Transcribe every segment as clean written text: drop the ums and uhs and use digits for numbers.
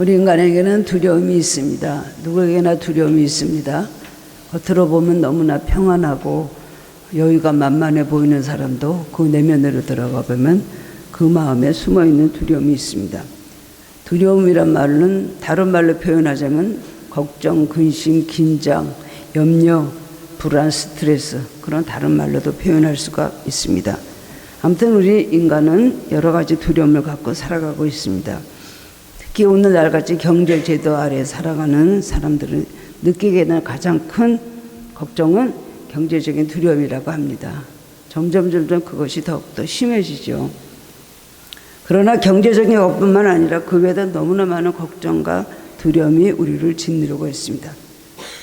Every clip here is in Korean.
우리 인간에게는 두려움이 있습니다. 누구에게나 두려움이 있습니다. 겉으로 보면 너무나 평안하고 여유가 만만해 보이는 사람도 그 내면으로 들어가 보면 그 마음에 숨어있는 두려움이 있습니다. 두려움이란 말은 다른 말로 표현하자면 걱정, 근심, 긴장, 염려, 불안, 스트레스, 그런 다른 말로도 표현할 수가 있습니다. 아무튼 우리 인간은 여러 가지 두려움을 갖고 살아가고 있습니다. 특히 오늘날같이 경제제도 아래 살아가는 사람들은 느끼게 되는 가장 큰 걱정은 경제적인 두려움이라고 합니다. 점점 그것이 더욱더 심해지죠. 그러나 경제적인 것뿐만 아니라 그 외에도 너무나 많은 걱정과 두려움이 우리를 짓누르고 있습니다.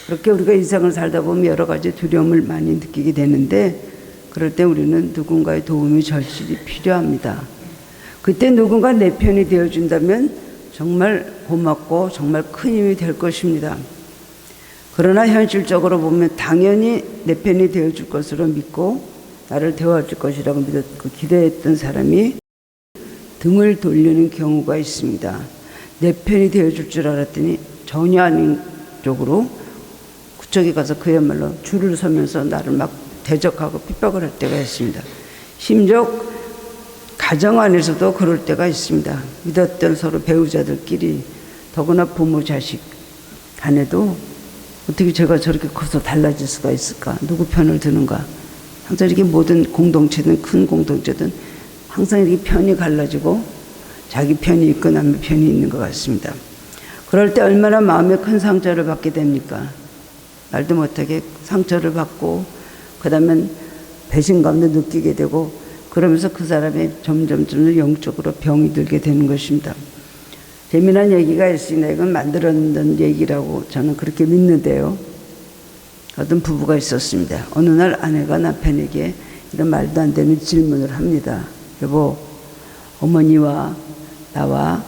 그렇게 우리가 인생을 살다 보면 여러 가지 두려움을 많이 느끼게 되는데, 그럴 때 우리는 누군가의 도움이 절실히 필요합니다. 그때 누군가 내 편이 되어준다면 정말 고맙고 정말 큰 힘이 될 것입니다. 그러나 현실적으로 보면 당연히 내 편이 되어줄 것으로 믿고 나를 도와줄 것이라고 믿었고 기대했던 사람이 등을 돌리는 경우가 있습니다. 내 편이 되어줄 줄 알았더니 전혀 아닌 쪽으로 그쪽에 가서 그야말로 줄을 서면서 나를 막 대적하고 핍박을 할 때가 있습니다. 심지어 가정 안에서도 그럴 때가 있습니다. 믿었던 서로 배우자들끼리, 더구나 부모 자식 간에도 어떻게 제가 저렇게 커서 달라질 수가 있을까? 누구 편을 드는가? 항상 이렇게 모든 공동체든 큰 공동체든 항상 이렇게 편이 갈라지고 자기 편이 있고 남의 편이 있는 것 같습니다. 그럴 때 얼마나 마음에 큰 상처를 받게 됩니까? 말도 못하게 상처를 받고 그 다음에 배신감도 느끼게 되고 그러면서 그 사람이 점점 영적으로 병이 들게 되는 것입니다. 재미난 얘기가 있으니까 이건 만들어낸 얘기라고 저는 그렇게 믿는데요. 어떤 부부가 있었습니다. 어느 날 아내가 남편에게 이런 말도 안 되는 질문을 합니다. 여보, 어머니와 나와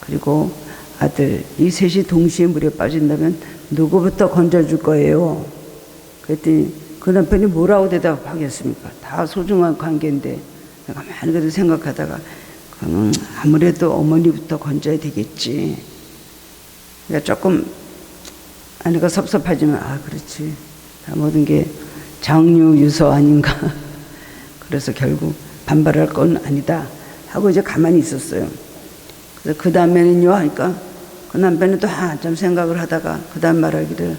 그리고 아들 이 셋이 동시에 물에 빠진다면 누구부터 건져줄 거예요? 그랬더니 그 남편이 뭐라고 대답하겠습니까? 다 소중한 관계인데 내가 많이 그래도 생각하다가 아무래도 어머니부터 건져야 되겠지. 그러니까 조금 아내가 섭섭하지만 그렇지. 다 모든 게 장유 유서 아닌가. 그래서 결국 반발할 건 아니다 하고 이제 가만히 있었어요. 그래서 그 다음에는요 하니까 그 남편은 또 한참 생각을 하다가 그 다음 말하기를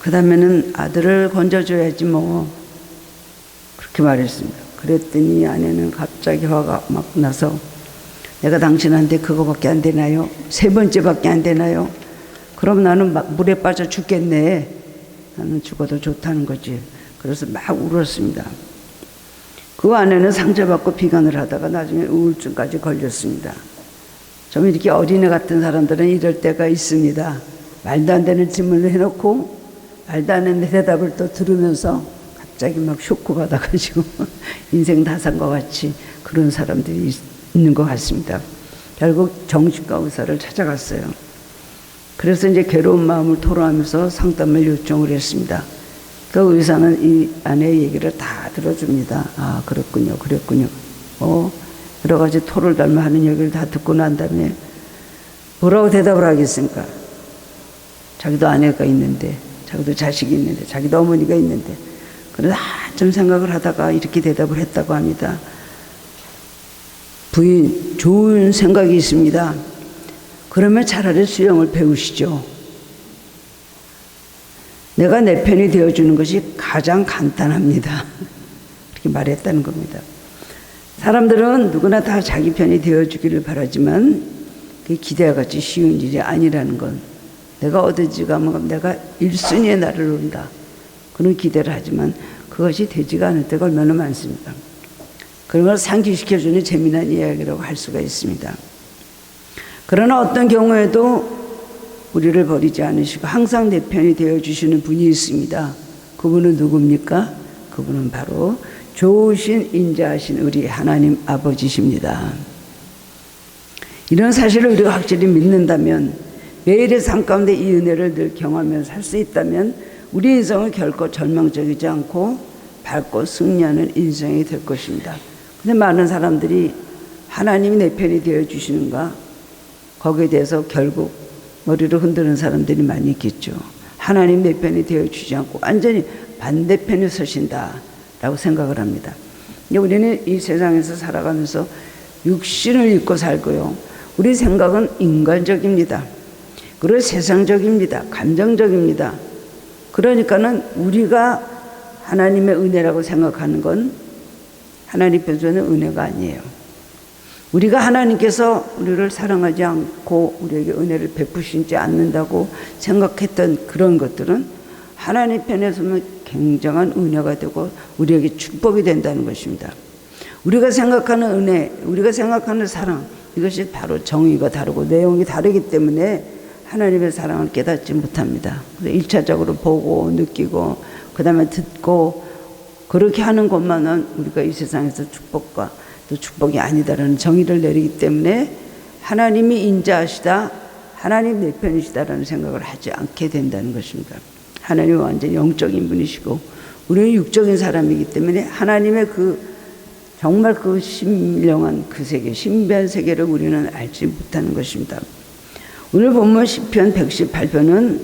그 다음에는 아들을 건져줘야지 뭐 그렇게 말했습니다. 그랬더니 아내는 갑자기 화가 막 나서 내가 당신한테 그거밖에 안 되나요? 세 번째밖에 안 되나요? 그럼 나는 막 물에 빠져 죽겠네. 나는 죽어도 좋다는 거지. 그래서 막 울었습니다. 그 아내는 상처받고 비관을 하다가 나중에 우울증까지 걸렸습니다. 좀 이렇게 어린애 같은 사람들은 이럴 때가 있습니다. 말도 안 되는 질문을 해놓고 말도 안 되는 대답을 또 들으면서 갑자기 막 쇼크 받아가지고 인생 다 산 것 같이 그런 사람들이 있는 것 같습니다. 결국 정신과 의사를 찾아갔어요. 그래서 이제 괴로운 마음을 토로하면서 상담을 요청을 했습니다. 그 의사는 이 아내의 얘기를 다 들어줍니다. 그랬군요. 여러 가지 토를 달며 하는 얘기를 다 듣고 난 다음에 뭐라고 대답을 하겠습니까? 자기도 아내가 있는데, 자기도 자식이 있는데, 자기도 어머니가 있는데, 그래서 좀 생각을 하다가 이렇게 대답을 했다고 합니다. 부인, 좋은 생각이 있습니다. 그러면 차라리 수영을 배우시죠. 내가 내 편이 되어주는 것이 가장 간단합니다. 이렇게 말했다는 겁니다. 사람들은 누구나 다 자기 편이 되어주기를 바라지만 그게 기대와 같이 쉬운 일이 아니라는 건 내가 어디지 가면 내가 1순위에 나를 놓는다. 그런 기대를 하지만 그것이 되지가 않을 때가 얼마나 많습니까? 그런 걸 상기시켜주는 재미난 이야기라고 할 수가 있습니다. 그러나 어떤 경우에도 우리를 버리지 않으시고 항상 내 편이 되어주시는 분이 있습니다. 그분은 누굽니까? 그분은 바로 좋으신 인자하신 우리 하나님 아버지십니다. 이런 사실을 우리가 확실히 믿는다면 매일의 삶 가운데 이 은혜를 늘 경험하면서 살 수 있다면 우리 인생은 결코 절망적이지 않고 밝고 승리하는 인생이 될 것입니다. 근데 많은 사람들이 하나님이 내 편이 되어주시는가? 거기에 대해서 결국 머리를 흔드는 사람들이 많이 있겠죠. 하나님 내 편이 되어주지 않고 완전히 반대편에 서신다라고 생각을 합니다. 우리는 이 세상에서 살아가면서 육신을 입고 살고요. 우리 생각은 인간적입니다. 그리고 세상적입니다. 감정적입니다. 그러니까는 우리가 하나님의 은혜라고 생각하는 건 하나님 편에서는 은혜가 아니에요. 우리가 하나님께서 우리를 사랑하지 않고 우리에게 은혜를 베푸시지 않는다고 생각했던 그런 것들은 하나님 편에서는 굉장한 은혜가 되고 우리에게 축복이 된다는 것입니다. 우리가 생각하는 은혜, 우리가 생각하는 사랑, 이것이 바로 정의가 다르고 내용이 다르기 때문에 하나님의 사랑을 깨닫지 못합니다. 그래서 1차적으로 보고 느끼고 그 다음에 듣고 그렇게 하는 것만은 우리가 이 세상에서 축복과 또 축복이 아니다라는 정의를 내리기 때문에 하나님이 인자하시다, 하나님 내 편이시다라는 생각을 하지 않게 된다는 것입니다. 하나님은 완전 영적인 분이시고 우리는 육적인 사람이기 때문에 하나님의 정말 그 신령한 그 세계, 신비한 세계를 우리는 알지 못하는 것입니다. 오늘 본문 시편 118편은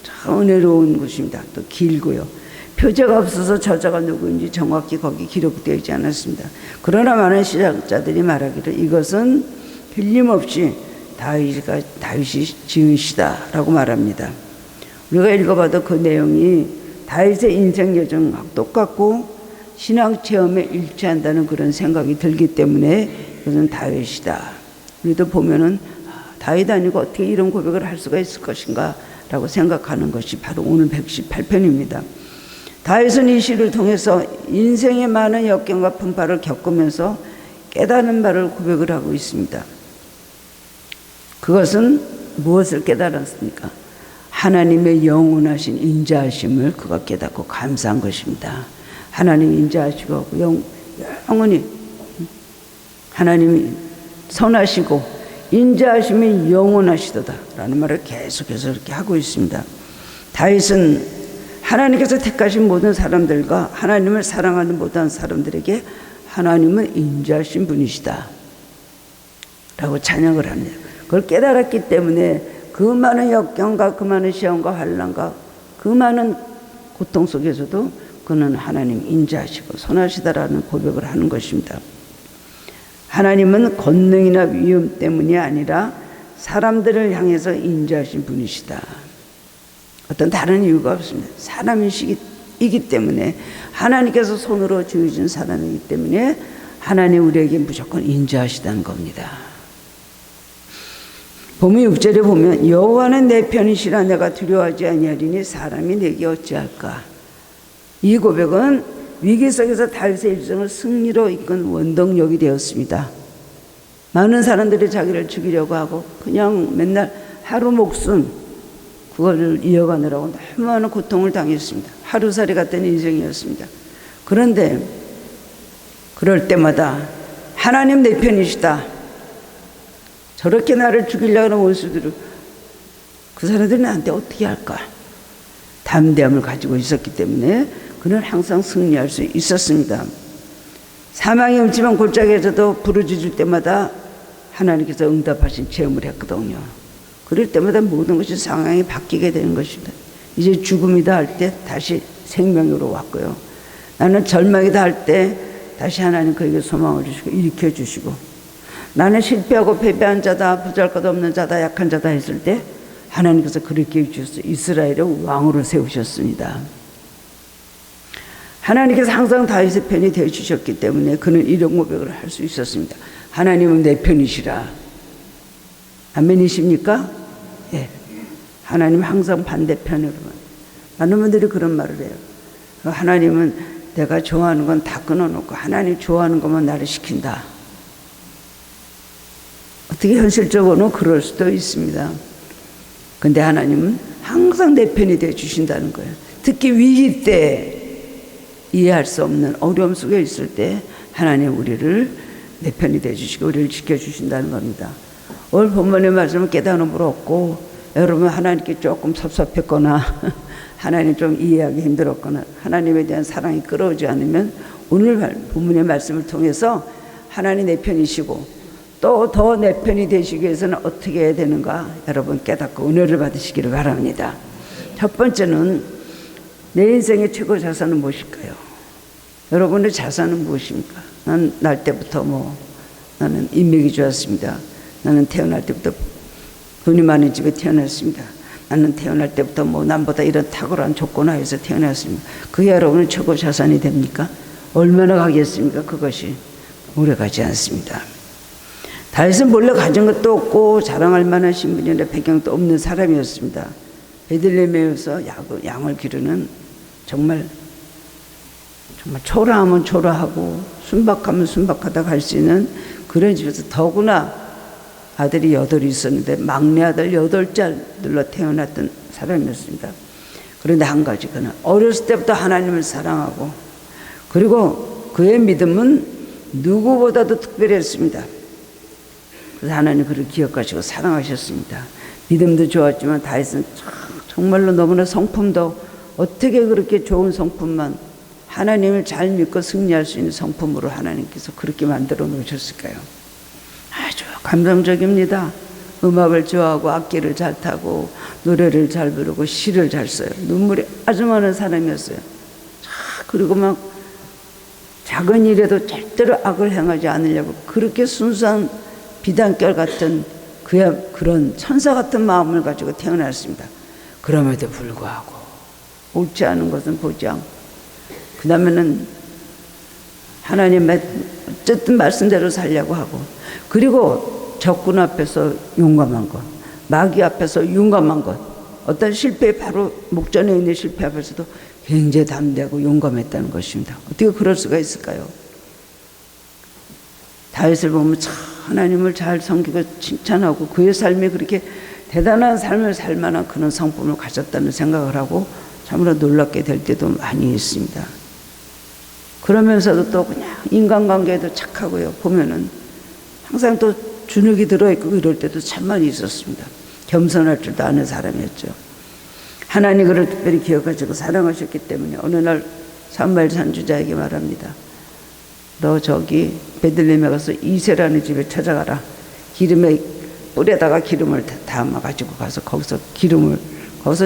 참 은혜로운 것입니다. 또 길고요. 표제가 없어서 저자가 누구인지 정확히 거기 기록되어 있지 않았습니다. 그러나 많은 신학자들이 말하기를 이것은 틀림없이 다윗이 지은 시다라고 말합니다. 우리가 읽어봐도 그 내용이 다윗의 인생 여정과 똑같고 신앙 체험에 일치한다는 그런 생각이 들기 때문에 이것은 다윗이다. 우리도 보면은 다윗 아니고 어떻게 이런 고백을 할 수가 있을 것인가 라고 생각하는 것이 바로 오늘 118편입니다. 다윗은 이 시를 통해서 인생의 많은 역경과 풍파를 겪으면서 깨달은 바를 고백을 하고 있습니다. 그것은 무엇을 깨달았습니까? 하나님의 영원하신 인자하심을 그가 깨닫고 감사한 것입니다. 하나님 인자하시고 영원히 하나님이 선하시고 인자하심이 영원하시도다 라는 말을 계속해서 이렇게 하고 있습니다. 다윗은 하나님께서 택하신 모든 사람들과 하나님을 사랑하는 모든 사람들에게 하나님은 인자하신 분이시다 라고 찬양을 합니다. 그걸 깨달았기 때문에 그 많은 역경과 그 많은 시험과 환난과 그 많은 고통 속에서도 그는 하나님 인자하시고 선하시다라는 고백을 하는 것입니다. 하나님은 권능이나 위엄 때문이 아니라 사람들을 향해서 인자하신 분이시다. 어떤 다른 이유가 없습니다. 사람이기 때문에 하나님께서 손으로 지으신 사람이기 때문에 하나님 우리에게 무조건 인자하시다는 겁니다. 본문 6절에 보면 여호와는 내 편이시라 내가 두려워하지 아니하리니 사람이 내게 어찌할까. 이 고백은 위기 속에서 다윗의 일생을 승리로 이끈 원동력이 되었습니다. 많은 사람들이 자기를 죽이려고 하고 그냥 맨날 하루 목숨 그거를 이어가느라고 너무 많은 고통을 당했습니다. 하루살이 같은 인생이었습니다. 그런데 그럴 때마다 하나님 내 편이시다. 저렇게 나를 죽이려고 하는 원수들을 그 사람들이 나한테 어떻게 할까? 담대함을 가지고 있었기 때문에 그는 항상 승리할 수 있었습니다. 사망이 엄지만 골짜기에서도 부르짖을 때마다 하나님께서 응답하신 체험을 했거든요. 그럴 때마다 모든 것이 상황이 바뀌게 되는 것입니다. 이제 죽음이다 할 때 다시 생명으로 왔고요. 나는 절망이다 할 때 다시 하나님 그에게 소망을 주시고 일으켜 주시고 나는 실패하고 패배한 자다, 보잘것없는 자다, 약한 자다 했을 때 하나님께서 그렇게 해주셔서 이스라엘을 왕으로 세우셨습니다. 하나님께서 항상 다윗의 편이 되어주셨기 때문에 그는 이런 고백을 할 수 있었습니다. 하나님은 내 편이시라. 아멘이십니까? 예. 하나님 항상 반대편으로만. 많은 분들이 그런 말을 해요. 하나님은 내가 좋아하는 건 다 끊어놓고 하나님 좋아하는 것만 나를 시킨다. 어떻게 현실적으로는 그럴 수도 있습니다. 근데 하나님은 항상 내 편이 되어 주신다는 거예요. 특히 위기 때 이해할 수 없는 어려움 속에 있을 때 하나님 우리를 내 편이 되어 주시고 우리를 지켜주신다는 겁니다. 오늘 본문의 말씀을 깨달음으로 얻고 여러분 하나님께 조금 섭섭했거나 하나님 좀 이해하기 힘들었거나 하나님에 대한 사랑이 끌어오지 않으면 오늘 본문의 말씀을 통해서 하나님 내 편이시고 또 더 내 편이 되시기 위해서는 어떻게 해야 되는가 여러분 깨닫고 은혜를 받으시기를 바랍니다. 첫 번째는 내 인생의 최고 자산은 무엇일까요? 여러분의 자산은 무엇입니까? 난 날 때부터 나는 인맥이 좋았습니다. 나는 태어날 때부터 돈이 많은 집에 태어났습니다. 나는 태어날 때부터 남보다 이런 탁월한 조건 하에서 태어났습니다. 그게 여러분의 최고 자산이 됩니까? 얼마나 가겠습니까? 그것이 오래가지 않습니다. 다윗은 본래 가진 것도 없고 자랑할 만한 신분이나 배경도 없는 사람이었습니다. 베들레헴에서 양을 기르는 정말 초라하면 초라하고 순박하면 순박하다 갈 수 있는 그런 집에서 더구나 아들이 8이 있었는데 막내 아들 8째 아들로 태어났던 사람이었습니다. 그런데 한 가지 그는 어렸을 때부터 하나님을 사랑하고 그리고 그의 믿음은 누구보다도 특별했습니다. 그래서 하나님 그를 기억하시고 사랑하셨습니다. 믿음도 좋았지만 다윗은 정말로 너무나 성품도 어떻게 그렇게 좋은 성품만 하나님을 잘 믿고 승리할 수 있는 성품으로 하나님께서 그렇게 만들어 놓으셨을까요? 아주 감성적입니다. 음악을 좋아하고 악기를 잘 타고 노래를 잘 부르고 시를 잘 써요. 눈물이 아주 많은 사람이었어요. 그리고 막 작은 일에도 절대로 악을 행하지 않으려고 그렇게 순수한 비단결 같은 그런 천사 같은 마음을 가지고 태어났습니다. 그럼에도 불구하고 옳지 않은 것은 보지 않고 그 다음에는 하나님의 어쨌든 말씀대로 살려고 하고 그리고 적군 앞에서 용감한 것, 마귀 앞에서 용감한 것, 어떤 실패 바로 목전에 있는 실패 앞에서도 굉장히 담대하고 용감했다는 것입니다. 어떻게 그럴 수가 있을까요? 다윗을 보면 참 하나님을 잘 섬기고 칭찬하고 그의 삶이 그렇게 대단한 삶을 살 만한 그런 성품을 가졌다는 생각을 하고 참으로 놀랍게 될 때도 많이 있습니다. 그러면서도 또 그냥 인간관계에도 착하고요. 보면은 항상 또 주눅이 들어있고 이럴 때도 참 많이 있었습니다. 겸손할 줄도 아는 사람이었죠. 하나님 그를 특별히 기억하시고 사랑하셨기 때문에 어느 날 사무엘 선지자에게 말합니다. 너 저기 베들레헴에 가서 이새라는 집에 찾아가라. 기름에 뿔에다가 기름을 담아 가지고 가서 거기서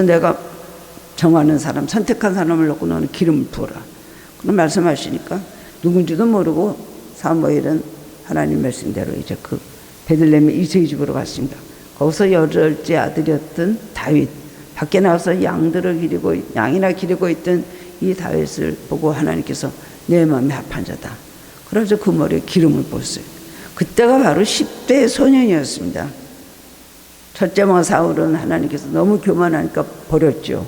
내가 정하는 사람, 선택한 사람을 놓고 너는 기름을 부어라. 그런 말씀하시니까 누군지도 모르고 사무엘은 하나님 말씀대로 이제 그 베들레헴의 이새의 집으로 갔습니다. 거기서 8째 아들이었던 다윗, 밖에 나와서 양이나 기르고 있던 이 다윗을 보고 하나님께서 내 마음에 합한 자다. 그래서 그 머리에 기름을 부었어요. 그때가 바로 10대 소년이었습니다. 첫째 왕 사울은 하나님께서 너무 교만하니까 버렸죠.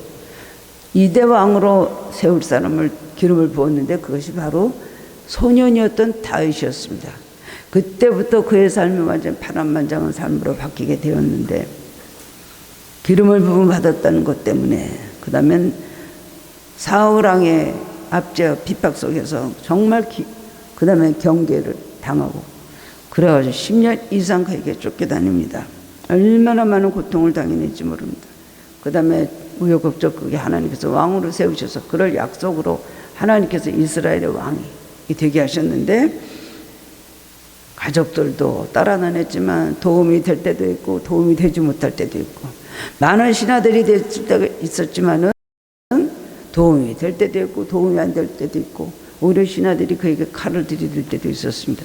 2대 왕으로 세울 사람을 기름을 부었는데 그것이 바로 소년이었던 다윗이었습니다. 그때부터 그의 삶이 완전 파란만장한 삶으로 바뀌게 되었는데 기름을 부음 받았다는 것 때문에 그 다음엔 사울왕의 압제와 핍박 속에서 정말 그 다음에 경계를 당하고 그래가지고 10년 이상 그에게 쫓겨다닙니다. 얼마나 많은 고통을 당했는지 모릅니다. 그 다음에 우여곡절 그게 하나님께서 왕으로 세우셔서 그럴 약속으로 하나님께서 이스라엘의 왕이 되게 하셨는데 가족들도 따라다녔지만 도움이 될 때도 있고 도움이 되지 못할 때도 있고 많은 신하들이 됐을 때가 있었지만은 도움이 될 때도 있고 도움이 안 될 때도 있고 오히려 신하들이 그에게 칼을 들이댈 때도 있었습니다.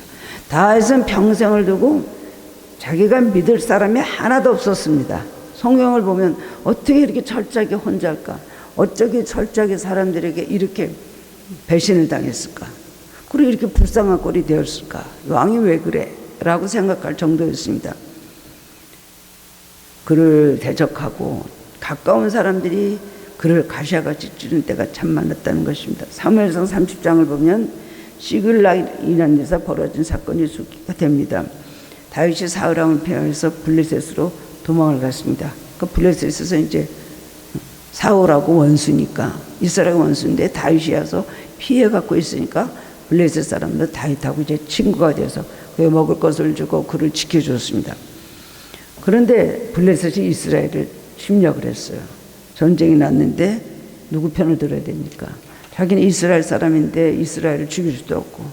다윗은 평생을 두고 자기가 믿을 사람이 하나도 없었습니다. 성경을 보면 어떻게 이렇게 철저하게 혼자일까? 어쩌게 철저하게 사람들에게 이렇게 배신을 당했을까? 그리고 이렇게 불쌍한 꼴이 되었을까? 왕이 왜 그래? 라고 생각할 정도였습니다. 그를 대적하고 가까운 사람들이 그를 가시아같이 찌른 때가 참 많았다는 것입니다. 사무엘상 30장을 보면 시글락이라는 데서 벌어진 사건이 소개가 됩니다. 다윗이 사울왕을 피해서 블레셋으로 도망을 갔습니다. 그 블레셋에서 이제 사울하고 원수니까 이스라엘 원수인데 다윗이 와서 피해갖고 있으니까 블레셋 사람들 다윗하고 이제 친구가 돼서 그에 먹을 것을 주고 그를 지켜줬습니다. 그런데 블레셋이 이스라엘을 침략을 했어요. 전쟁이 났는데 누구 편을 들어야 됩니까? 자기는 이스라엘 사람인데 이스라엘을 죽일 수도 없고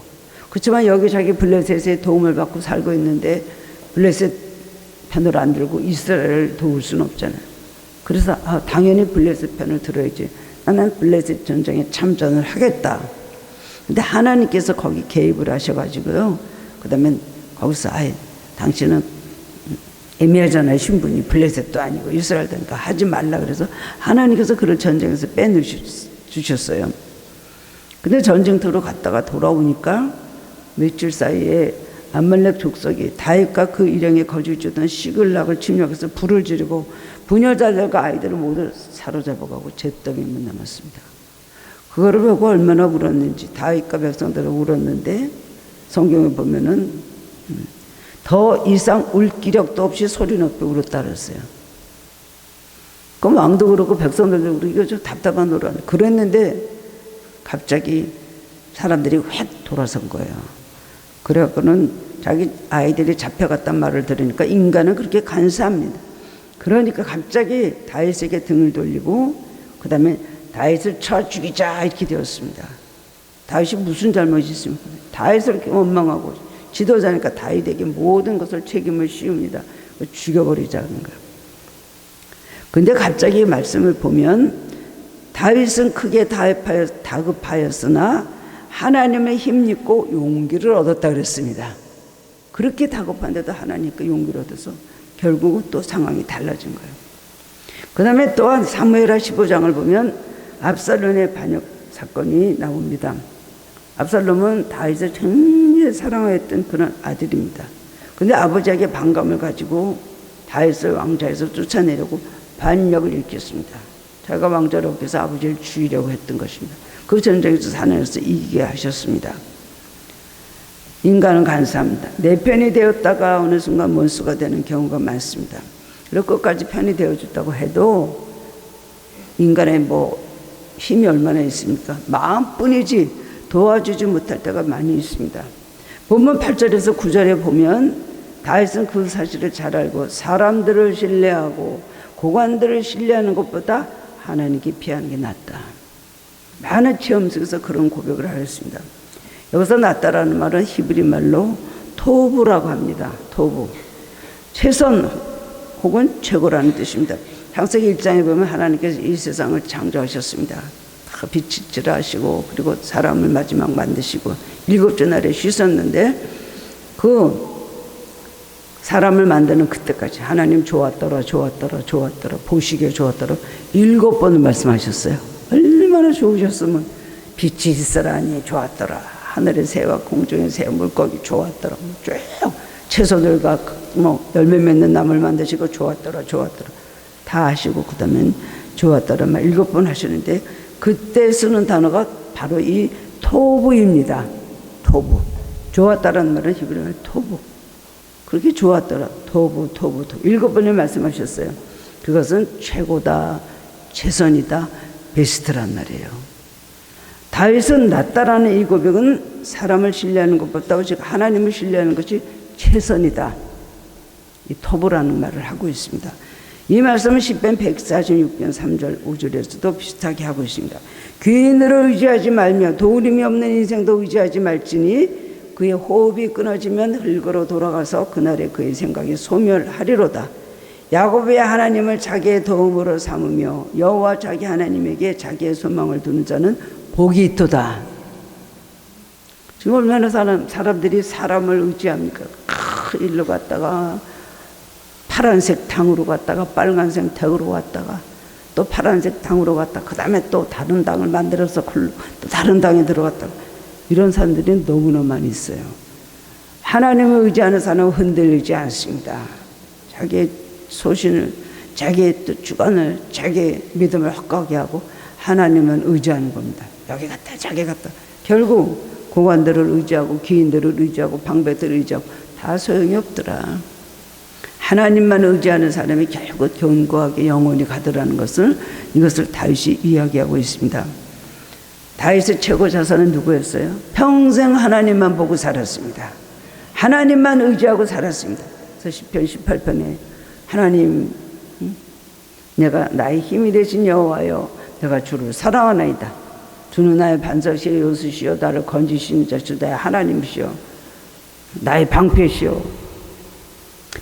그렇지만 여기 자기 블레셋의 도움을 받고 살고 있는데 블레셋 편을 안 들고 이스라엘을 도울 수는 없잖아요. 그래서 당연히 블레셋 편을 들어야지. 나는 블레셋 전쟁에 참전을 하겠다. 근데 하나님께서 거기 개입을 하셔가지고요. 그 다음에 거기서 당신은 애매하잖아요. 신분이 블레셋도 아니고 이스라엘도 아니까 하지 말라 그래서 하나님께서 그를 전쟁에서 빼주셨어요. 근데 전쟁터로 갔다가 돌아오니까 며칠 사이에 아말렉 족속이 다윗과 그 일행에 거주해 주던 시글락을 침략해서 불을 지르고 부녀자들과 아이들을 모두 사로잡아가고 잿더미만 남았습니다. 그거를 보고 얼마나 울었는지 다윗과 백성들은 울었는데 성경에 보면은 더 이상 울 기력도 없이 소리 높이 울었다 그랬어요. 그럼 왕도 그러고 백성들도 그러고 이거 좀 답답한 노래 그랬는데 갑자기 사람들이 획 돌아선 거예요. 그래갖고는 자기 아이들이 잡혀갔단 말을 들으니까 인간은 그렇게 간사합니다. 그러니까 갑자기 다윗에게 등을 돌리고 그 다음에 다윗을 쳐 죽이자 이렇게 되었습니다. 다윗이 무슨 잘못이 있습니까? 다윗을 이렇게 원망하고 지도자니까 다윗에게 모든 것을 책임을 씌웁니다. 죽여버리자는 거예요. 근데 갑자기 말씀을 보면 다윗은 크게 다급하였으나 하나님의 힘입고 용기를 얻었다 그랬습니다. 그렇게 다급한데도 하나님께 용기를 얻어서 결국은 또 상황이 달라진 거예요. 그 다음에 또한 사무엘하 15장을 보면 압살롬의 반역 사건이 나옵니다. 압살롬은 다윗을 굉장히 사랑했던 그런 아들입니다. 근데 아버지에게 반감을 가지고 다윗을 왕좌에서 쫓아내려고 반역을 일으켰습니다. 자기가 왕자라고 해서 아버지를 죽이려고 했던 것입니다. 그 전쟁에서 사내에서 이기게 하셨습니다. 인간은 간사합니다. 내 편이 되었다가 어느 순간 원수가 되는 경우가 많습니다. 그리고 끝까지 편이 되어줬다고 해도 인간의 힘이 얼마나 있습니까? 마음뿐이지 도와주지 못할 때가 많이 있습니다. 본문 8절에서 9절에 보면 다윗은 그 사실을 잘 알고 사람들을 신뢰하고 고관들을 신뢰하는 것보다 하나님께 피하는 게 낫다. 많은 체험 속에서 그런 고백을 하였습니다. 여기서 낫다라는 말은 히브리 말로 토부라고 합니다. 토부. 최선 혹은 최고라는 뜻입니다. 창세기 1장에 보면 하나님께서 이 세상을 창조하셨습니다. 다 빛을 하시고 그리고 사람을 마지막 만드시고 7째 날에 쉬셨는데 그 사람을 만드는 그때까지 하나님 좋았더라 보시기에 좋았더라 7번을 말씀하셨어요. 얼마나 좋으셨으면 빛이 있으라니 좋았더라, 하늘의 새와 공중의 새 물고기 좋았더라, 쭉 채소들과 열매 맺는 나무를 만드시고 좋았더라 다 하시고 그 다음엔 좋았더라 말 7번 하시는데 그때 쓰는 단어가 바로 이 토부입니다. 토부. 좋았다라는 말은 히브리 말 토부. 그렇게 좋았더라. 토부. 7번을 말씀하셨어요. 그것은 최고다, 최선이다, 베스트란 말이에요. 다윗은 낫다라는 이 고백은 사람을 신뢰하는 것보다 즉 하나님을 신뢰하는 것이 최선이다. 이 토부라는 말을 하고 있습니다. 이 말씀은 시편 146편 3절 5절에서도 비슷하게 하고 있습니다. 귀인으로 의지하지 말며 도우림이 없는 인생도 의지하지 말지니 그의 호흡이 끊어지면 흙으로 돌아가서 그날에 그의 생각이 소멸하리로다. 야곱의 하나님을 자기의 도움으로 삼으며 여호와 자기 하나님에게 자기의 소망을 두는 자는 복이 있도다. 지금 얼마나 사람들이 사람을 의지합니까? 일로 갔다가 파란색 당으로 갔다가 빨간색 닭으로 갔다가 또 파란색 당으로 갔다가 그 다음에 또 다른 당을 만들어서 또 다른 당에 들어갔다가 이런 사람들이 너무나 많이 있어요. 하나님을 의지하는 사람은 흔들리지 않습니다. 자기의 소신을, 자기의 또 주관을, 자기의 믿음을 확고하게 하고 하나님은 의지하는 겁니다. 여기 갔다 저기 갔다 결국 고관들을 의지하고 기인들을 의지하고 방배들을 의지하고 다 소용이 없더라. 하나님만 의지하는 사람이 결국 견고하게 영원히 가더라는 것을 이것을 다윗이 이야기하고 있습니다. 다윗의 최고 자산은 누구였어요? 평생 하나님만 보고 살았습니다. 하나님만 의지하고 살았습니다. 그래서 시편 18편에 하나님, 내가 나의 힘이 되신 여호와여, 내가 주를 사랑하나이다. 주는 나의 반석이시여 요수시여 나를 건지시는 자시오 나의 하나님이시여 나의 방패시여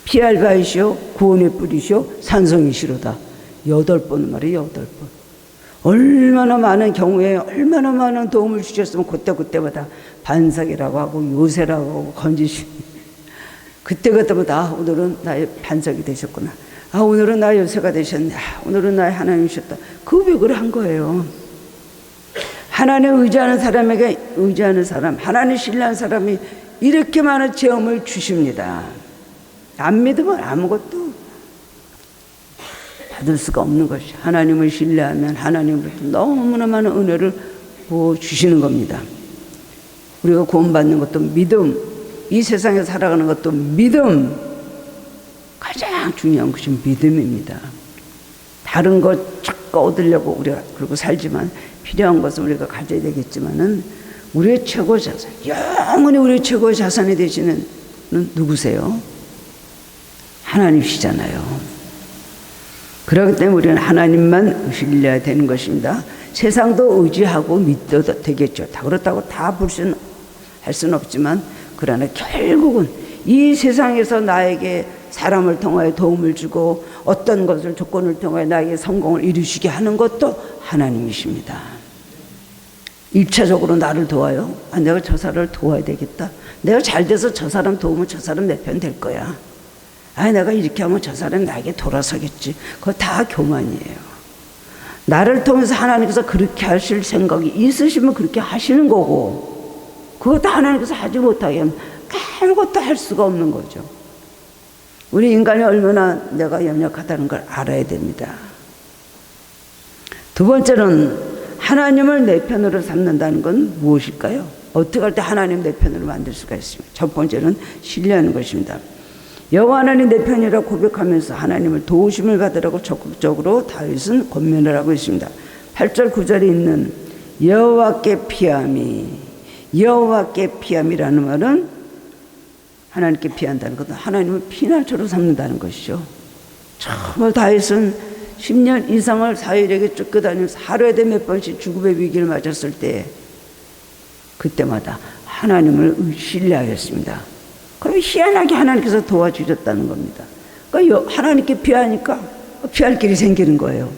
피할 바이시여 구원의 뿌리시여 산성이시로다. 8번 말이에요. 8번. 얼마나 많은 경우에 얼마나 많은 도움을 주셨으면 그때마다 반석이라고 하고 요새라고 하고 건지시 그때마다 오늘은 나의 반석이 되셨구나. 오늘은 나의 요새가 되셨네. 오늘은 나의 하나님이셨다. 그 고백을 한 거예요. 하나님 의지하는 사람에게 의지하는 사람, 하나님 신뢰하는 사람이 이렇게 많은 체험을 주십니다. 안 믿으면 아무것도 받을 수가 없는 것이. 하나님을 신뢰하면 하나님으로부터 너무나 많은 은혜를 주시는 겁니다. 우리가 구원받는 것도 믿음, 이 세상에 살아가는 것도 믿음, 가장 중요한 것이 믿음입니다. 다른 것 자꾸 얻으려고 우리가 그러고 살지만 필요한 것은 우리가 가져야 되겠지만은 우리의 최고 자산, 영원히 우리의 최고의 자산이 되시는 누구세요? 하나님이시잖아요. 그렇기 때문에 우리는 하나님만 신뢰해야 되는 것입니다. 세상도 의지하고 믿어도 되겠죠. 다 그렇다고 다 할 수는 없지만 그러나 결국은 이 세상에서 나에게 사람을 통하여 도움을 주고 어떤 것을 조건을 통하여 나에게 성공을 이루시게 하는 것도 하나님이십니다. 1차적으로 나를 도와요. 내가 저 사람을 도와야 되겠다. 내가 잘 돼서 저 사람 도우면 저 사람 내 편 될 거야. 내가 이렇게 하면 저 사람이 나에게 돌아서겠지. 그거 다 교만이에요. 나를 통해서 하나님께서 그렇게 하실 생각이 있으시면 그렇게 하시는 거고, 그것도 하나님께서 하지 못하게 하면 아무것도 할 수가 없는 거죠. 우리 인간이 얼마나 내가 연약하다는 걸 알아야 됩니다. 두 번째는 하나님을 내 편으로 삼는다는 건 무엇일까요? 어떻게 할 때 하나님 내 편으로 만들 수가 있습니까? 첫 번째는 신뢰하는 것입니다. 여호와 하나님 내 편이라 고백하면서 하나님을 도우심을 받으라고 적극적으로 다윗은 권면을 하고 있습니다. 8절 9절에 있는 여호와께 피함이, 여호와께 피함이라는 말은 하나님께 피한다는 것은 하나님을 피난처로 삼는다는 것이죠. 정말 다윗은 10년 이상을 사울에게 쫓겨다니면서 하루에 몇 번씩 죽음의 위기를 맞았을 때 그때마다 하나님을 신뢰하였습니다. 그럼 희한하게 하나님께서 도와주셨다는 겁니다. 그러니까 하나님께 피하니까 피할 길이 생기는 거예요.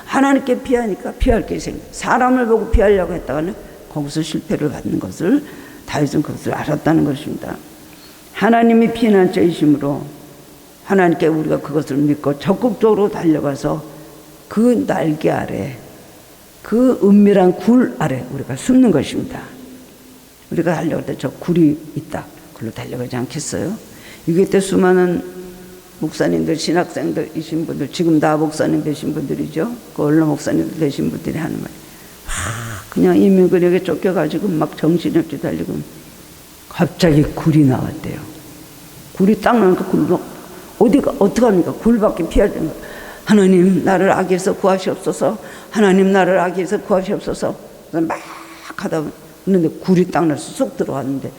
하나님께 피하니까 피할 길이 생겨요. 사람을 보고 피하려고 했다가는 거기서 실패를 받는 것을 다윗은 그것을 알았다는 것입니다. 하나님이 피난처이심으로 하나님께 우리가 그것을 믿고 적극적으로 달려가서 그 날개 아래, 그 은밀한 굴 아래 우리가 숨는 것입니다. 우리가 달려갈 때 저 굴이 있다. 그걸로 달려가지 않겠어요? 6.25 때 수많은 목사님들, 신학생들이신 분들, 지금 다 목사님 되신 분들이죠. 그 언론 목사님들 되신 분들이 하는 말이에요. 그냥 인민군에게 쫓겨가지고 막 정신없이 달리고 갑자기 굴이 나왔대요. 굴이 딱 나니까 굴로 어디가 어떡합니까? 굴밖에 피할 때는 하나님 나를 악에서 구하시옵소서. 하나님 나를 악에서 구하시옵소서. 막 하다 보는데 굴이 딱 나서 쏙 들어왔는데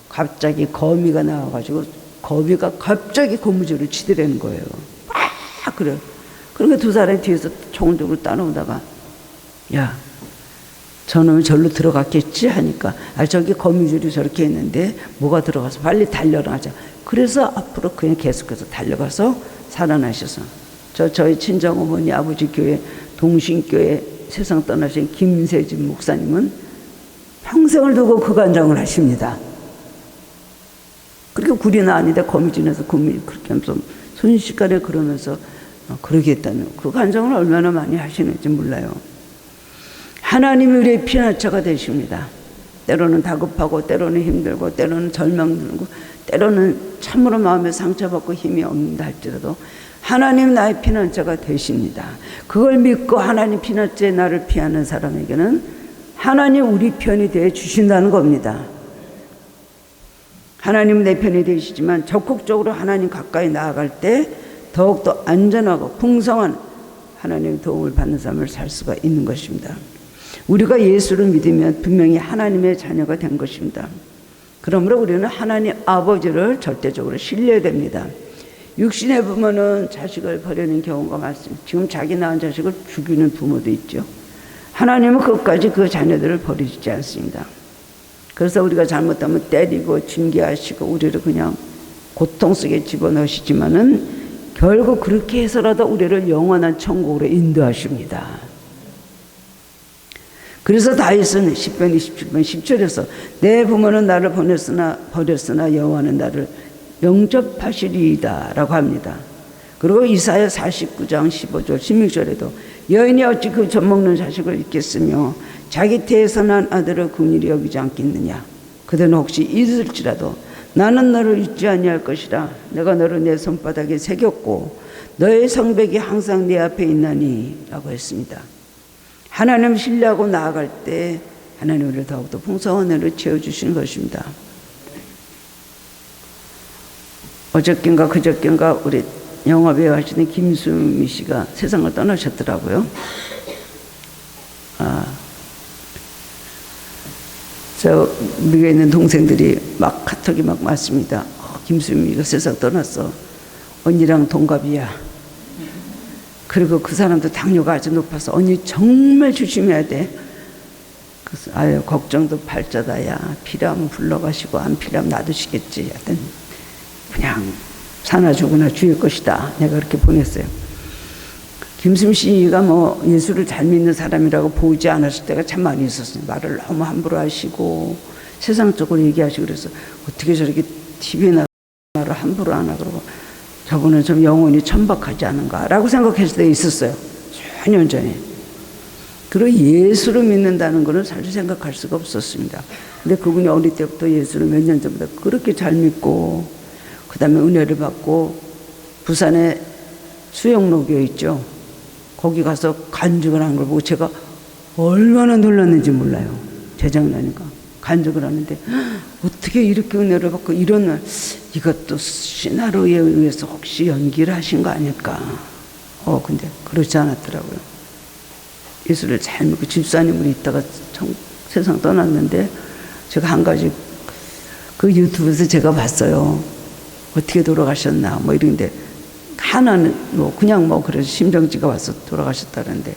갑자기 거미가 나와가지고 거미가 갑자기 고무줄을 치더라는 거예요. 그래. 그러니까 두 사람이 뒤에서 총을 들고 따라오다가 야, 저놈이 절로 들어갔겠지 하니까 저기 거미줄이 저렇게 있는데 뭐가 들어가서 빨리 달려라 하자. 그래서 앞으로 그냥 계속해서 달려가서 살아나셔서 저희 친정어머니 아버지 교회 동신교회 세상 떠나신 김세진 목사님은 평생을 두고 그 간증을 하십니다. 그렇게 굴이 나왔는데 거미줄에서 굴이 그렇게 하면서 순식간에 그러면서 그러게 했다는 그 간증을 얼마나 많이 하시는지 몰라요. 하나님이 우리의 피난처가 되십니다. 때로는 다급하고 때로는 힘들고 때로는 절망들고 때로는 참으로 마음에 상처받고 힘이 없는다 할지라도 하나님 나의 피난처가 되십니다. 그걸 믿고 하나님 피난처에 나를 피하는 사람에게는 하나님 우리 편이 되어 주신다는 겁니다. 하나님 내 편이 되시지만 적극적으로 하나님 가까이 나아갈 때 더욱더 안전하고 풍성한 하나님의 도움을 받는 삶을 살 수가 있는 것입니다. 우리가 예수를 믿으면 분명히 하나님의 자녀가 된 것입니다. 그러므로 우리는 하나님 아버지를 절대적으로 신뢰해야 됩니다. 육신의 부모는 자식을 버리는 경우가 많습니다. 지금 자기 낳은 자식을 죽이는 부모도 있죠. 하나님은 끝까지 그 자녀들을 버리지 않습니다. 그래서 우리가 잘못하면 때리고 징계하시고 우리를 그냥 고통 속에 집어넣으시지만은 결국 그렇게 해서라도 우리를 영원한 천국으로 인도하십니다. 그래서 다윗은 10편 27편 10절에서 내 부모는 나를 버렸으나 여호와는 나를 영접하시리이다 라고 합니다. 그리고 이사야 49장 15절 16절에도 여인이 어찌 그 젖먹는 자식을 잊겠으며 자기 태에서 난 아들을 긍휼히 여기지 않겠느냐. 그대는 혹시 잊을지라도 나는 너를 잊지 아니할 것이라. 내가 너를 내 손바닥에 새겼고 너의 성벽이 항상 내 앞에 있나니 라고 했습니다. 하나님 신뢰하고 나아갈 때 하나님 우리를 더욱더 풍성한 은혜로 채워주시는 것입니다. 어저께인가 그저께인가 우리 영화배우 하시는 김수미 씨가 세상을 떠나셨더라고요. 저 미국에 있는 동생들이 막 카톡이 막 왔습니다. 김수미가 세상 떠났어. 언니랑 동갑이야. 그리고 그 사람도 당뇨가 아주 높아서 언니 정말 조심해야 돼. 그래서 아유 걱정도 팔자다야. 필요하면 불러가시고 안 필요하면 놔두시겠지. 하여튼 그냥 사나 죽으나 주일 것이다. 내가 그렇게 보냈어요. 김수미 씨가 뭐 예수를 잘 믿는 사람이라고 보이지 않았을 때가 참 많이 있었어요. 말을 너무 함부로 하시고 세상적으로 얘기하시고 그래서 어떻게 저렇게 TV에 나를 함부로 하나 그러고 저분은 좀 영혼이 천박하지 않은가라고 생각했을 때 있었어요. 수년 전에. 그리고 예수를 믿는다는 것은 사실 생각할 수가 없었습니다. 근데 그분이 어릴 때부터 예수를 몇 년 전부터 그렇게 잘 믿고 그 다음에 은혜를 받고 부산에 수영로교 있죠. 거기 가서 간증을 한 걸 보고 제가 얼마나 놀랐는지 몰라요. 재작년인가 간증을 하는데 어떻게 이렇게 은혜를 받고 이런 이것도 시나리오에 의해서 혹시 연기를 하신 거 아닐까. 근데 그렇지 않았더라고요. 예수를 잘 믿고 집사님으로 있다가 세상 떠났는데 제가 한 가지 그 유튜브에서 제가 봤어요. 어떻게 돌아가셨나 뭐 이런데 하나는 뭐 그냥 뭐 그래서 심정지가 와서 돌아가셨다는데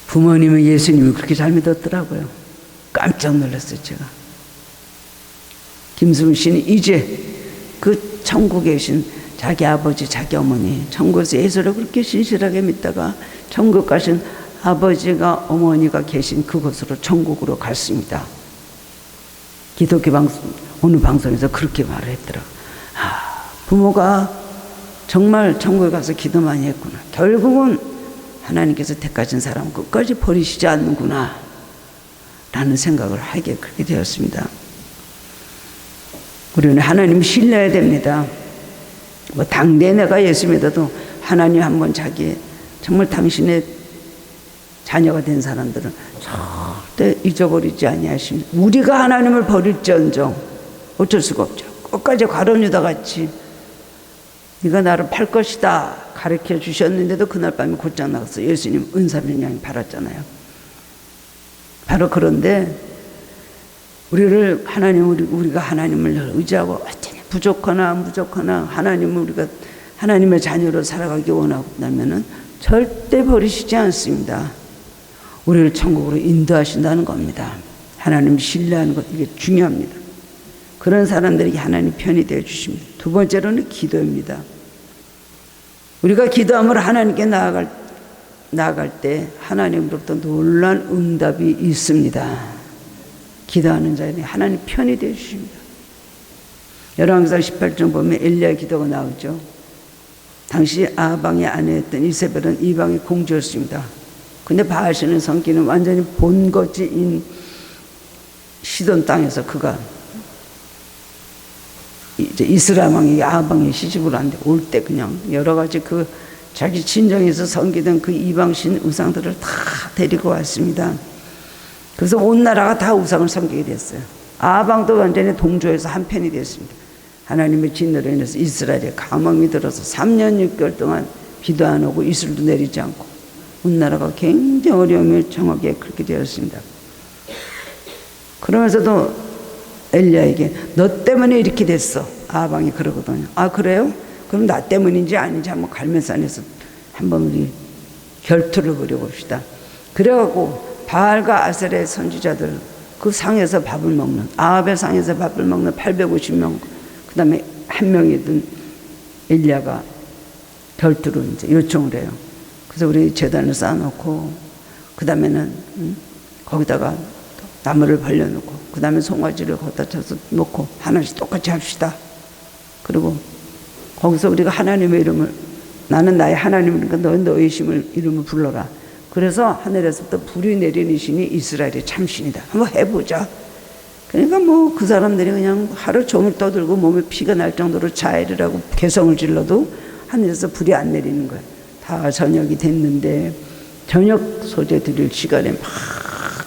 부모님은 예수님을 그렇게 잘 믿었더라고요. 깜짝 놀랐어요 제가. 김수미 씨는 이제 그 천국에 계신 자기 아버지 자기 어머니 천국에서 예수를 그렇게 신실하게 믿다가 천국 가신 아버지가 어머니가 계신 그곳으로 천국으로 갔습니다. 기독교 방송 어느 방송에서 그렇게 말을 했더라고요. 부모가 정말 천국에 가서 기도 많이 했구나. 결국은 하나님께서 택하신 사람 끝까지 버리시지 않는구나 라는 생각을 하게 그렇게 되었습니다. 우리는 하나님 신뢰해야 됩니다. 뭐 당대 내가 예수 믿어도 하나님 한번 자기 정말 당신의 자녀가 된 사람들은 절대 잊어버리지 아니하십니다. 우리가 하나님을 버릴지언정 어쩔 수가 없죠. 끝까지 가룟유다 같이 네가 나를 팔 것이다 가르쳐 주셨는데도 그날 밤에 곧장 나가서 예수님 은사변량이 팔았잖아요. 바로 그런데 우리를 우리가 하나님을 의지하고 어쩌냐 부족하나 하나님의 자녀로 살아가기 원한다면은 절대 버리시지 않습니다. 우리를 천국으로 인도하신다는 겁니다. 하나님 신뢰하는 것 이게 중요합니다. 그런 사람들에게 하나님 편이 되어 주십니다. 두 번째로는 기도입니다. 우리가 기도함으로 하나님께 나아갈 때 하나님으로부터 놀라운 응답이 있습니다. 기도하는 자에게 하나님 편이 되어 주십니다. 열왕기상 18장 보면 엘리야의 기도가 나오죠. 당시 아방의 아내였던 이세벨은 이방의 공주였습니다. 근데 바하시는 성기는 완전히 본거지인 시돈 땅에서 그가 이제 이스라엘 왕이 아방의 시집을 한데 올 때 그냥 여러 가지 그 자기 친정에서 섬기던 그 이방신 우상들을 다 데리고 왔습니다. 그래서 온 나라가 다 우상을 섬기게 됐어요. 아방도 완전히 동조해서 한편이 됐습니다. 하나님의 진노로 인해서 이스라엘에 감염이 들어서 3년 6개월 동안 비도 안 오고 이슬도 내리지 않고 온 나라가 굉장히 어려움을 정하게 그렇게 되었습니다. 그러면서도 엘리야에게 너 때문에 이렇게 됐어. 아방이 그러거든요. 아 그래요? 그럼 나 때문인지 아닌지 한번 갈멜산에서 한번 우리 결투를 벌여봅시다. 그래갖고 바알과 아셀의 선지자들 그 상에서 밥을 먹는, 아합의 상에서 밥을 먹는 850명, 그 다음에 한 명이든 엘리야가 별도로 이제 요청을 해요. 그래서 우리 제단을 쌓아놓고, 그 다음에는 거기다가 나무를 벌려놓고, 그 다음에 송아지를 거기다 쳐서 놓고 하나씩 똑같이 합시다. 그리고 거기서 우리가 하나님의 이름을, 나는 나의 하나님이니까 너는 너의 이름을 불러라. 그래서 하늘에서부터 불이 내리는 신이 이스라엘의 참신이다. 한번 해보자. 그러니까 뭐 그 사람들이 그냥 하루 종일 떠들고 몸에 피가 날 정도로 자해를 하고 개성을 질러도 하늘에서 불이 안 내리는 거예요. 다 저녁이 됐는데 저녁 소재 드릴 시간에 막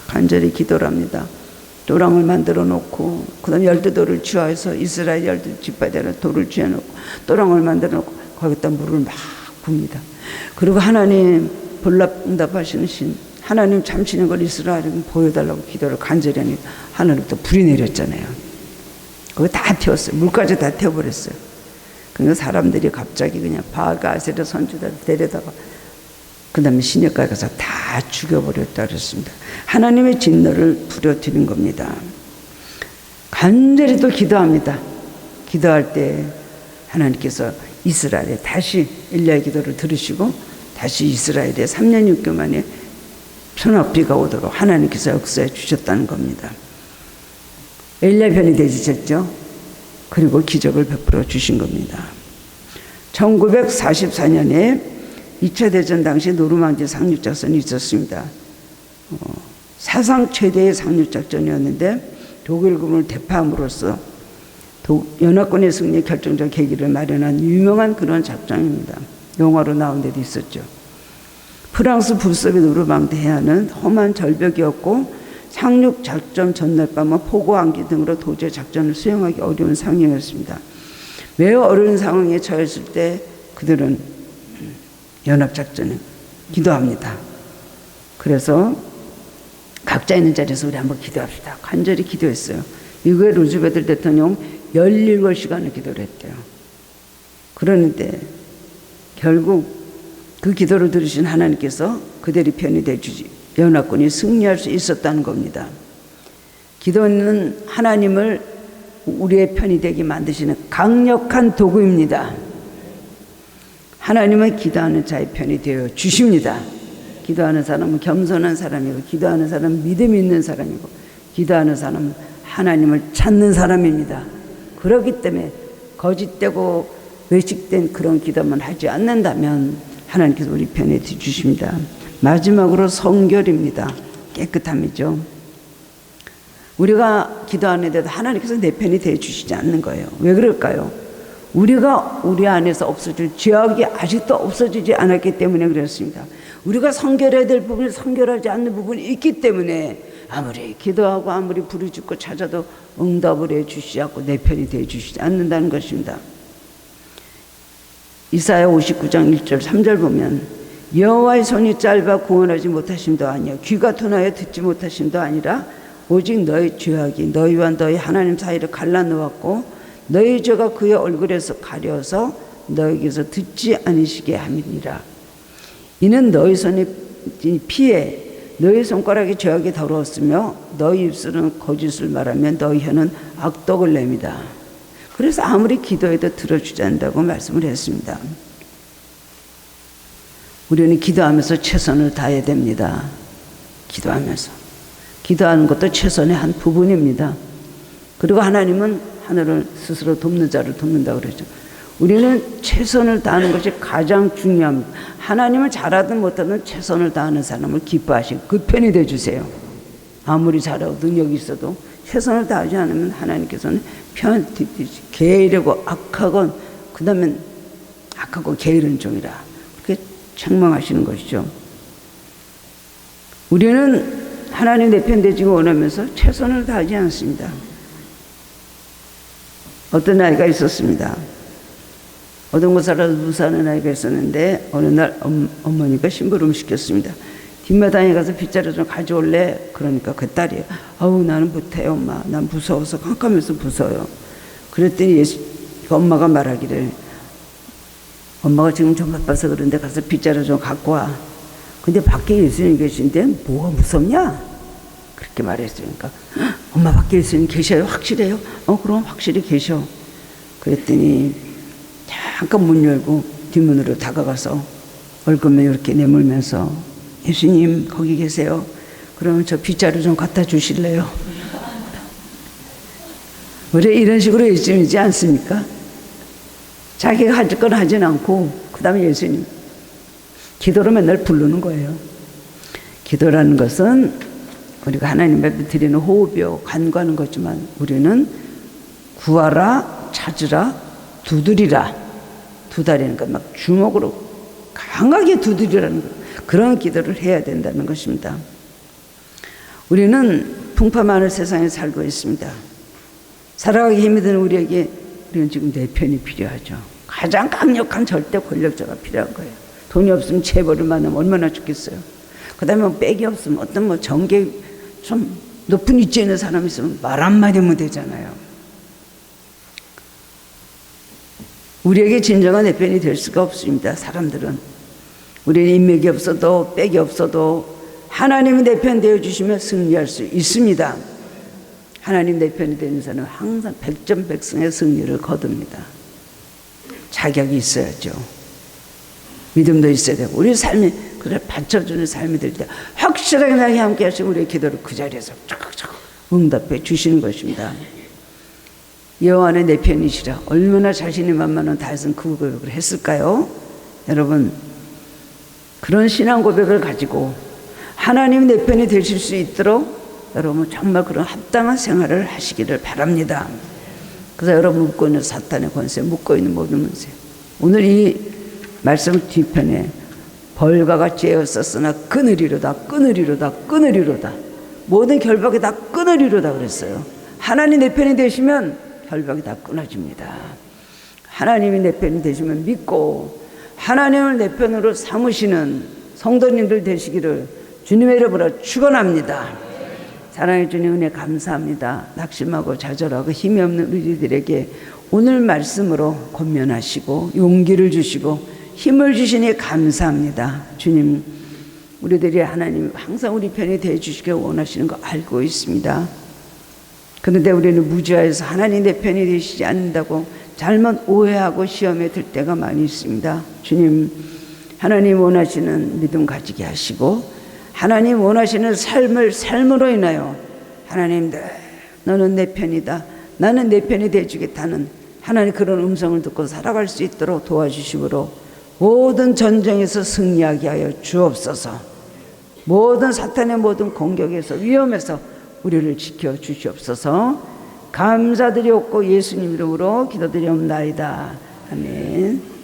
간절히 기도를 합니다. 도랑을 만들어 놓고, 그 다음에 12돌을 취하해서 이스라엘 12지파대로 돌을 취해놓고 도랑을 만들어 놓고 거기다 물을 막 붓니다. 그리고 하나님 응답하시는 신, 하나님 참치는 걸 이스라엘에게 보여달라고 기도를 간절히 하니까 하늘부터 불이 내렸잖아요. 거기 다 태웠어요. 물까지 다 태워버렸어요. 그러니까 사람들이 갑자기 그냥 바알과 아세르 선지자를 데려다가 그 다음에 시내가에 가서 다 죽여버렸다 그랬습니다. 하나님의 진노를 부려뜨린 겁니다. 간절히 또 기도합니다. 기도할 때 하나님께서 이스라엘에 다시 엘리야의 기도를 들으시고 다시 이스라엘에 3년 6개월 만에 소낙비가 오도록 하나님께서 역사해 주셨다는 겁니다. 엘리야 편이 되주셨죠. 그리고 기적을 베풀어 주신 겁니다. 1944년에 2차 대전 당시 노르망디 상륙작전이 있었습니다. 사상 최대의 상륙작전이었는데 독일군을 대파함으로써 연합군의 승리에 결정적 계기를 마련한 유명한 그런 작전입니다. 영화로 나온 데도 있었죠. 프랑스 불섭의 노르망디 해안은 험한 절벽이었고 상륙작전 전날 밤은 폭우 안개 등으로 도저히 작전을 수행하기 어려운 상황이었습니다. 매우 어려운 상황에 처했을 때 그들은 연합작전에 기도합니다. 그래서 각자 있는 자리에서 우리 한번 기도합시다. 간절히 기도했어요. 미국의 루즈벨트 대통령 17시간을 기도를 했대요. 그러는데 결국 그 기도를 들으신 하나님께서 그들이 편이 되주지 연합군이 승리할 수 있었다는 겁니다. 기도는 하나님을 우리의 편이 되게 만드시는 강력한 도구입니다. 하나님은 기도하는 자의 편이 되어 주십니다. 기도하는 사람은 겸손한 사람이고, 기도하는 사람은 믿음이 있는 사람이고, 기도하는 사람은 하나님을 찾는 사람입니다. 그렇기 때문에 거짓되고 외식된 그런 기도만 하지 않는다면 하나님께서 우리 편에 주십니다. 마지막으로 성결입니다. 깨끗함이죠. 우리가 기도하는데도 하나님께서 내 편이 되어 주시지 않는 거예요. 왜 그럴까요? 우리가 우리 안에서 없어질 죄악이 아직도 없어지지 않았기 때문에 그렇습니다. 우리가 성결해야 될 부분이 성결하지 않는 부분이 있기 때문에 아무리 기도하고 아무리 부르짖고 찾아도 응답을 해주시지 않고 내 편이 되어주시지 않는다는 것입니다. 이사야 59장 1절 3절 보면 여호와의 손이 짧아 구원하지 못하심도 아니요 귀가 둔하여 듣지 못하심도 아니라 오직 너희 죄악이 너희와 너희 하나님 사이를 갈라놓았고 너희 죄가 그의 얼굴에서 가려서 너희에게서 듣지 않으시게 함이니라. 이는 너희 손이 피해 너희 손가락이 죄악이 더러웠으며 너희 입술은 거짓을 말하며 너희 혀는 악독을 냅니다. 그래서 아무리 기도해도 들어주지 않는다고 말씀을 했습니다. 우리는 기도하면서 최선을 다해야 됩니다. 기도하면서. 기도하는 것도 최선의 한 부분입니다. 그리고 하나님은 하늘을 스스로 돕는 자를 돕는다고 그러죠. 우리는 최선을 다하는 것이 가장 중요합니다. 하나님을 잘하든 못하든 최선을 다하는 사람을 기뻐하시고 그 편이 되어주세요. 아무리 잘하고 능력이 있어도 최선을 다하지 않으면 하나님께서는 게으르고 악하건 그 다음엔 악하고 게으른 종이라 그렇게 책망하시는 것이죠. 우리는 하나님 내 편 되지고 원하면서 최선을 다하지 않습니다. 어떤 아이가 있었습니다. 어떤 곳 살아서 무사하는 아이가 있었는데 어느 날 어머니가 심부름 시켰습니다. 뒷마당에 가서 빗자루 좀 가져올래? 그러니까 그 딸이 아우 나는 못해요 엄마. 난 무서워서 깜깜해서 무서워요. 그랬더니 엄마가 말하기를 엄마가 지금 좀 바빠서 그런데 가서 빗자루 좀 갖고 와. 근데 밖에 예수님 계신데 뭐가 무섭냐? 그렇게 말했으니까 엄마 밖에 예수님 계셔요? 확실해요? 그럼 확실히 계셔. 그랬더니 잠깐 문 열고 뒷문으로 다가가서 얼굴만 이렇게 내물면서 예수님 거기 계세요? 그러면 저 빗자루 좀 갖다 주실래요? 우리 이런 식으로 예수님이지 않습니까? 자기가 할 건 하진 않고 그 다음에 예수님 기도로 맨날 부르는 거예요. 기도라는 것은 우리가 하나님 앞에 드리는 호흡이요 간구하는 거지만 우리는 구하라 찾으라 두드리라 두다리는 것 막 주먹으로 강하게 두드리라는 것 그런 기도를 해야 된다는 것입니다. 우리는 풍파만을 세상에 살고 있습니다. 살아가기 힘이 드는 우리에게 우리는 지금 내 편이 필요하죠. 가장 강력한 절대 권력자가 필요한 거예요. 돈이 없으면 재벌을 만나면 얼마나 좋겠어요. 그 다음에 뭐 백이 없으면 어떤 뭐 정계 좀 높은 위치에 있는 사람이 있으면 말 한마디 하면 되잖아요. 우리에게 진정한 내 편이 될 수가 없습니다. 사람들은 우리는 인맥이 없어도 백이 없어도 하나님이 내 편 되어주시면 승리할 수 있습니다. 하나님 내 편이 되는 사람은 항상 백전백승의 승리를 거둡니다. 자격이 있어야죠. 믿음도 있어야 되고 우리 삶이 그를 받쳐주는 삶이 될 때 확실하게 나에게 함께 하시고 우리의 기도를 그 자리에서 쫙쫙 응답해 주시는 것입니다. 여호와는 내 편이시라 얼마나 자신이 만만한 다윗은 그 고백을 했을까요? 여러분 그런 신앙 고백을 가지고 하나님 내 편이 되실 수 있도록 여러분 정말 그런 합당한 생활을 하시기를 바랍니다. 그래서 여러분 묶고 있는 사탄의 권세 묶고 있는 모든 문제 오늘 이 말씀 뒤편에 벌과 같이 애었었으나 끊으리로다 끊으리로다 끊으리로다 모든 결박이 다 끊으리로다 그랬어요. 하나님 내 편이 되시면 결박이 다 끊어집니다. 하나님이 내 편이 되시면 믿고 하나님을 내 편으로 삼으시는 성도님들 되시기를 주님의 이름으로 축원합니다. 사랑의 주님 은혜 감사합니다. 낙심하고 좌절하고 힘이 없는 우리들에게 오늘 말씀으로 권면하시고 용기를 주시고 힘을 주시니 감사합니다. 주님 우리들이 하나님 항상 우리 편이 되어주시길 원하시는 거 알고 있습니다. 그런데 우리는 무지하여서 하나님 내 편이 되시지 않는다고 잘못 오해하고 시험에 들 때가 많이 있습니다. 주님 하나님 원하시는 믿음 가지게 하시고 하나님 원하시는 삶으로 인하여 하나님 너는 내 편이다 나는 내 편이 되어주겠다는 하나님 그런 음성을 듣고 살아갈 수 있도록 도와주심으로 모든 전쟁에서 승리하게 하여 주옵소서. 모든 사탄의 모든 공격에서 위험에서 우리를 지켜주시옵소서. 감사드리옵고 예수님 이름으로 기도드리옵나이다. 아멘.